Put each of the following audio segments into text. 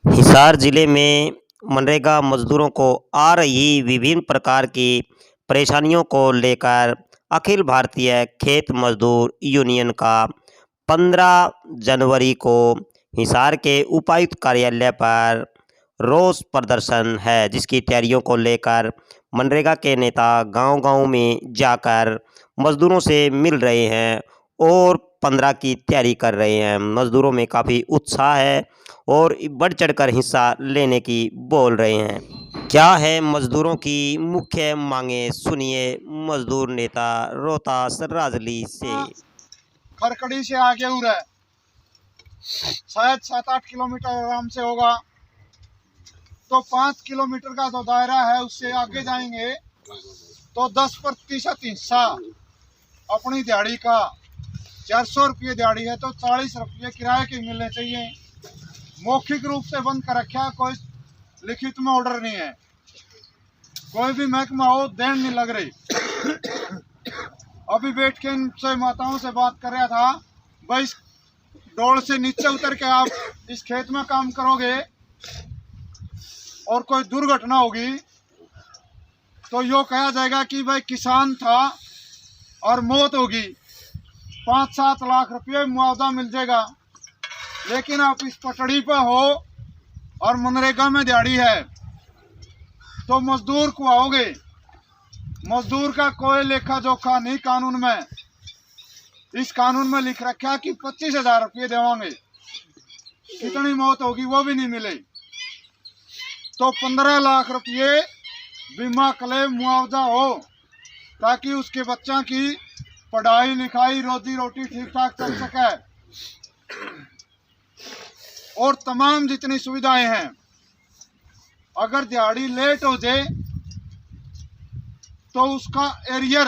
हिसार जिले में मनरेगा मजदूरों को आ रही विभिन्न प्रकार की परेशानियों को लेकर अखिल भारतीय खेत मजदूर यूनियन का 15 जनवरी को हिसार के उपायुक्त कार्यालय पर रोष प्रदर्शन है, जिसकी तैयारियों को लेकर मनरेगा के नेता गांव-गांव में जाकर मजदूरों से मिल रहे हैं और 15 की तैयारी कर रहे हैं। मजदूरों में काफ़ी उत्साह है और बढ़ चढ़कर हिस्सा लेने की बोल रहे हैं। क्या है मजदूरों की मुख्य मांगे, सुनिए मजदूर नेता रोहतास राजली से। खरकड़ी से आगे उर है, शायद 7-8 किलोमीटर आराम से होगा। तो 5 किलोमीटर का जो दायरा है उससे आगे जाएंगे तो 10% हिस्सा अपनी दिहाड़ी का 400 रुपये दिहाड़ी है तो 40 रुपये किराए के मिलने चाहिए। मौखिक रूप से बंद कर रखा, कोई लिखित में ऑर्डर नहीं है, कोई भी महकमा हो देन नहीं लग रही। अभी बैठ के इनसे माताओं से बात कर रहा था, भाई इस डोल से नीचे उतर के आप इस खेत में काम करोगे और कोई दुर्घटना होगी तो यो कहा जाएगा कि भाई किसान था और मौत होगी, 5-7 लाख रुपये मुआवजा मिल जाएगा। लेकिन आप इस पटड़ी पर हो और मनरेगा में दिहाड़ी है तो मजदूर को आओगे, मजदूर का कोई लेखा जोखा नहीं कानून में। इस कानून में लिख रखा कि 25,000 रुपये देवांगे, कितनी मौत होगी वो भी नहीं मिले। तो 15 लाख रुपये बीमा क्लेम मुआवजा हो ताकि उसके बच्चा की पढ़ाई लिखाई रोजी रोटी ठीक ठाक चल सके और तमाम जितनी सुविधाएं हैं। अगर दिहाड़ी लेट हो जाए तो उसका एरियर,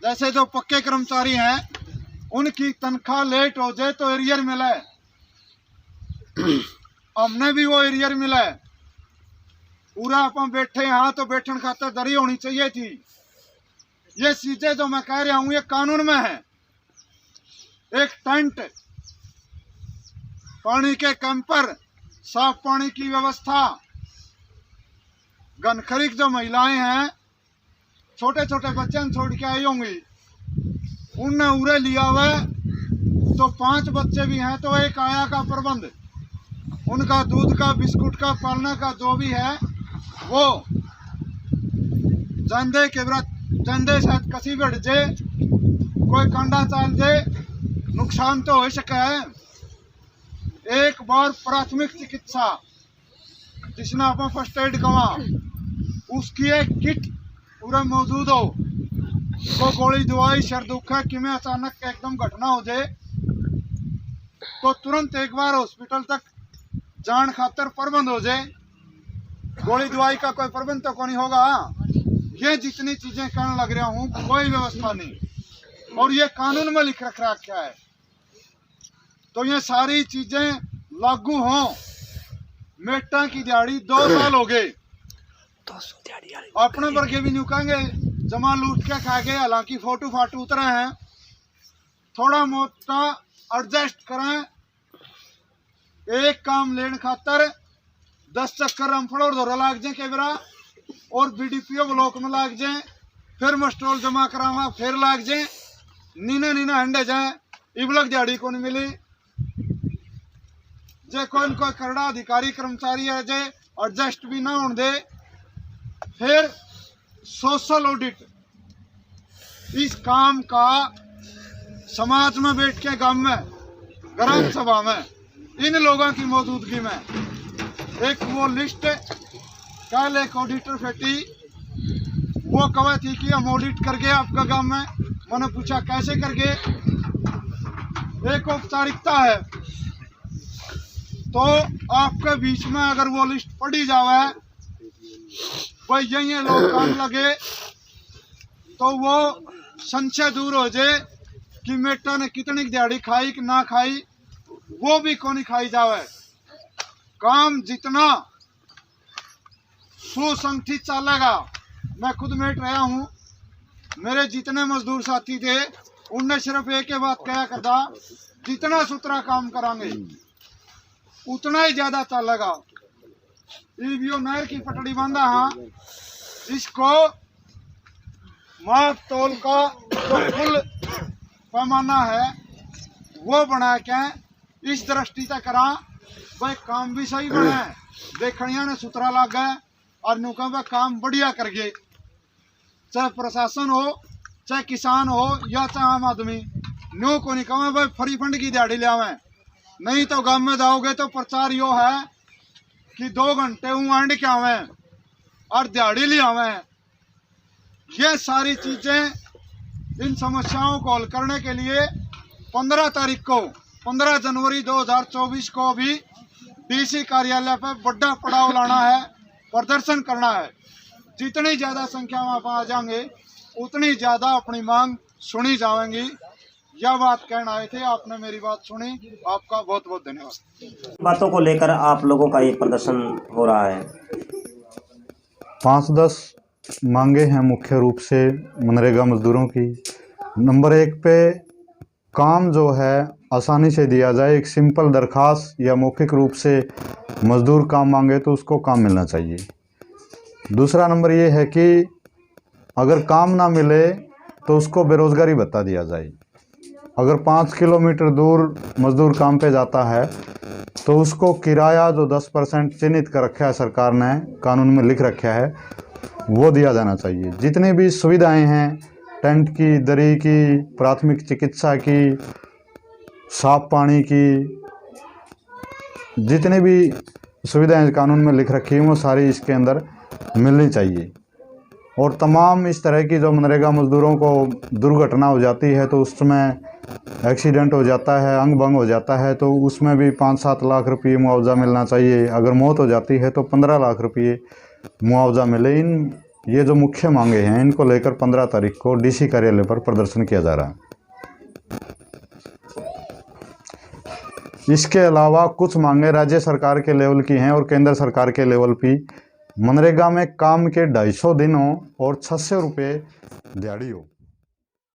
जैसे जो पक्के कर्मचारी हैं उनकी तनख्वाह लेट हो जाए तो एरियर मिला है, हमने भी वो एरियर मिला है। पूरा अपन बैठे यहाँ तो बैठन खातर दरी होनी चाहिए थी। ये चीजें जो मैं कह रहा हूँ ये कानून में है। एक टेंट, पानी के कैंपर, साफ पानी की व्यवस्था, गनखरीक जो महिलाएं हैं छोटे छोटे बच्चे छोड़ के आई होंगी, उनने उरे लिया हुआ तो 5 बच्चे भी हैं तो एक आया का प्रबंध, उनका दूध का बिस्कुट का पालने का जो भी है वो जंदे के व्रत जंदे शायद कसी बढ़ जाए, कोई कांडा चाल जाए, नुकसान तो हो सके है। एक बार प्राथमिक चिकित्सा जिसने अपन फर्स्ट एड कहा उसकी एक किट पूरा मौजूद हो, तो गोली दवाई सर दुख है कि में अचानक एकदम घटना हो जाए तो तुरंत एक बार हॉस्पिटल तक जान खातर प्रबंध हो जाए। गोली दवाई का कोई प्रबंध तो नहीं होगा। ये जितनी चीजें कहने लग रहा हूँ कोई व्यवस्था नहीं और ये कानून में लिख रखा है तो ये सारी चीजें लागू हों। मेटा की दिहाड़ी 2 साल हो गए, अपने वर्गे भी नहीं कहेंगे जमा लूट के खा गए, हालांकि फोटो फाटू उतरे हैं, थोड़ा मोटा एडजस्ट करें। एक काम लेने खातर 10 चक्कर रमफड़ोर धोरा लाग जाए के बेरा और बीडीपीओ ब्लॉक में लाग जाए, फिर मस्ट्रोल जमा करावा फिर लाग जाए, नीना नीना हंडे जाए, इबलक दिहाड़ी को नहीं मिली। जे कोई करड़ा अधिकारी कर्मचारी है जे एडजस्ट भी ना होने दे, फिर सोशल ऑडिट इस काम का समाज में बैठ के गांव में ग्राम सभा में इन लोगों की मौजूदगी में एक वो लिस्ट कल एक ऑडिटर फेटी, वो कहा थी कि हम ऑडिट करके आपका गांव में, मैंने पूछा कैसे करके, एक औपचारिकता है तो आपके बीच में अगर वो लिस्ट पढ़ी जावे भाई यही लोग काम लगे तो वो संशय दूर हो जाए कि मेटा ने कितनी दिहाड़ी खाई कि ना खाई, वो भी कौन खाई जावे। काम जितना सुसंगठित चलेगा, मैं खुद मेट रहा हूँ, मेरे जितने मजदूर साथी थे उनने सिर्फ एक ही बात कहा करता, जितना सुतरा काम करांगे उतना ही ज़्यादा चलेगा। यो नहर की पटड़ी बांधा हाँ, इसको माप तोल का जो कुल पैमाना है वो बना के इस दृष्टि तक करा भाई काम भी सही बने, देखनिया ने सुथरा लग गए और नुका भाई काम बढ़िया कर गए। चाहे प्रशासन हो, चाहे किसान हो या चाहे आम आदमी, न्यू को नहीं कहा भाई फ्री फंड की दिहाड़ी ले आवे। नहीं तो गांव में जाओगे तो प्रचार यो है कि 2 घंटे एंड के आवे और दिहाड़ी ले आवे। ये सारी चीजें, इन समस्याओं को हल करने के लिए 15 तारीख को 15 जनवरी 2024 को भी डीसी कार्यालय पर बड़ा पड़ाव लाना है, प्रदर्शन करना है। जितनी ज़्यादा संख्या में आप आ जाएंगे उतनी ज़्यादा अपनी मांग सुनी जाएंगी। यह बात कहना आए थे, आपने मेरी बात सुनी, आपका बहुत बहुत धन्यवाद। बातों को लेकर आप लोगों का ये प्रदर्शन हो रहा है। 5-10 मांगे हैं मुख्य रूप से मनरेगा मजदूरों की। नंबर 1 पे काम जो है आसानी से दिया जाए। एक सिंपल दरख्वास्त या मौखिक रूप से मजदूर काम मांगे तो उसको काम मिलना चाहिए। दूसरा नंबर ये है कि अगर काम ना मिले तो उसको बेरोज़गारी भत्ता दिया जाए। अगर 5 किलोमीटर दूर मजदूर काम पे जाता है तो उसको किराया जो 10% चिन्हित कर रखा है सरकार ने, कानून में लिख रखा है, वो दिया जाना चाहिए। जितनी भी सुविधाएं हैं, टेंट की, दरी की, प्राथमिक चिकित्सा की, साफ पानी की, जितनी भी सुविधाएं कानून में लिख रखी हैं वो सारी इसके अंदर मिलनी चाहिए। और तमाम इस तरह की जो मनरेगा मजदूरों को दुर्घटना हो जाती है तो उसमें एक्सीडेंट हो जाता है, अंग भंग हो जाता है, तो उसमें भी 5-7 लाख रुपये मुआवजा मिलना चाहिए। अगर मौत हो जाती है तो 15 लाख रुपये मुआवजा मिले। ये जो मुख्य मांगे हैं इनको लेकर 15 तारीख को डीसी कार्यालय पर प्रदर्शन किया जा रहा है। इसके अलावा कुछ मांगे राज्य सरकार के लेवल की हैं और केंद्र सरकार के लेवल की। मनरेगा में काम के 250 दिन हो और 600 रुपये दिहाड़ी हो।